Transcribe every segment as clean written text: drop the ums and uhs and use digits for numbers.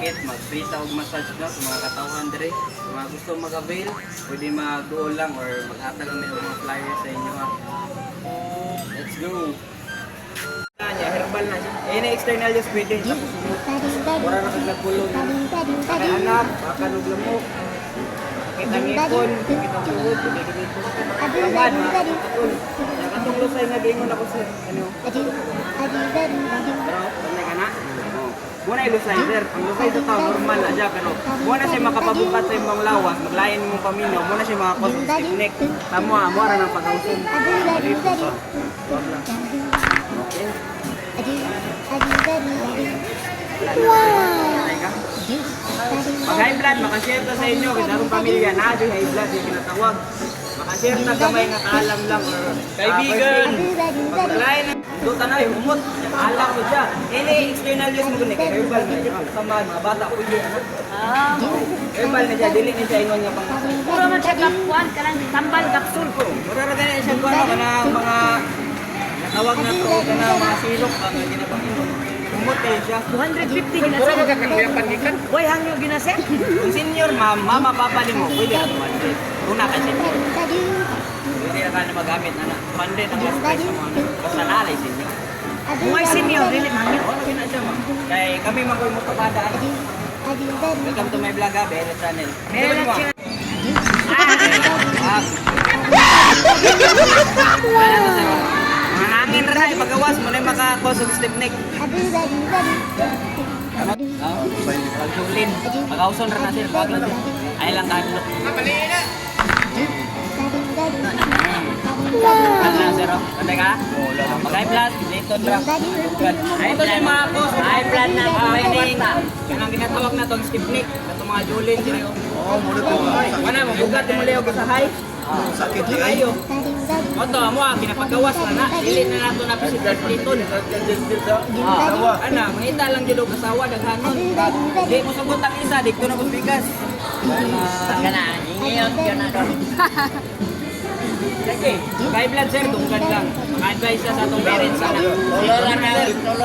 sakit, mag-free ta og massage na sa mga katawan dire. Kung mga gusto mag-avail, pwede mag-duol lang or mag-atag kami ng mga flyers sa inyo ha. Let's go! Herbal na siya. Eh, na external yung pwede. Wala na kang nagpulong. Kaya anak, baka naglamok. Kita ngipon, kita tuhod, kita ngipon. Kamad, makakapul. Nakatong lusay nga gingon ako sir. Ano? Pero, panay ka na? Muna yung lusay sir. Ang lusay sa tao, normal na dyan. Pero, muna siya makapabukat sa imong lawas, maglayan mong paminaw, muna siya makakos ng stiff neck. Tamo ha, mura ng pag-hausin. Okay. Mag-high blood, makashare ta sa inyo kasi darong pamilya na di high blood yung kinatawag. Makashare ta gamay nga kaalam lang or kaibigan. Paglain ng duta na yung umot, alam mo siya. Ini external use mo kundi kay herbal na samahan mga bata ko yun. Herbal na siya, dili na siya ingon nga pang. Puro man siya kapuan, kanang tambal kapsul ko. Mura na din siya kuha na mga tawag na to na mga silok ang ginapang-inom. Umot kayo siya. 250 ginasek. Boy, hangyo ginasek? Kung senior ma'am, mama papali mo, pwede na tuman. Una ka senior. Pwede na ka na magamit na 100 ang last price ng mga basta nalay senior. Kung may senior, dili hangyo. Oo, lagi na siya ma'am. Kaya kami mag-uwi mo kabadaan. Welcome to my vlog ha, Bella Channel. Bella Channel. Mga hangin rin na, ipagawas mo na yung makakos ng stiff neck. Pagsulin, pag-auson rin na sila, baglan sila. Ay lang kahit maliin na! Ano na sir, kanday ka? Mag-high blood, dito na. Ito na yung mga kos, high blood na training. Yan ang ginatawag na itong stiff neck. Ito mga julin. Oo, muna ito. Ano, mabugat yung maliw sa high. Sakit lang kayo. Oto, mo ang pinapagawas na na. Dili na nato na president dito. Ana, mangita lang jud og asawa daghanon. Di mo sugot ang isa, dito na bigas. Kana, ingiyot kana. Sige, high blood sir, tungkad lang. Mag-advise sa atong parents sana.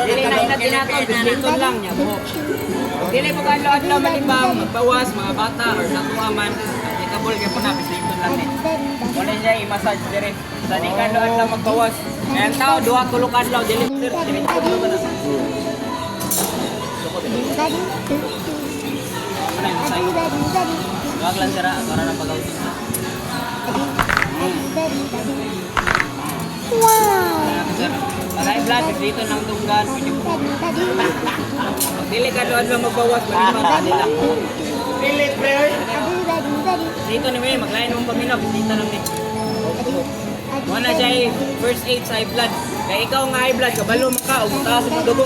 Dili na ina tinaton, dito lang niya mo. Dili mo kadlaw-adlaw malibang, magbawas mga bata or natuaman. Applicable kay po na dito lang ni. Wala niya i-massage dire. Sa di kadlaw lang magbawas. Ayan tao, duha tulo kadlaw dili sir, dili ko na. Ano yung sa'yo? Huwag lang sira, para na pag-ausin na. Wow! Pag-high blood, dito lang tunggan. Pag dili ka doon lang magbawas, malimang ka lang. Pilit, pre! Dito ni May, maglayan mong paminaw, dito lang ni. Wala siya first aid sa high blood. Kaya ikaw nga high blood, kabalo mo ka, umutaas mo dugo.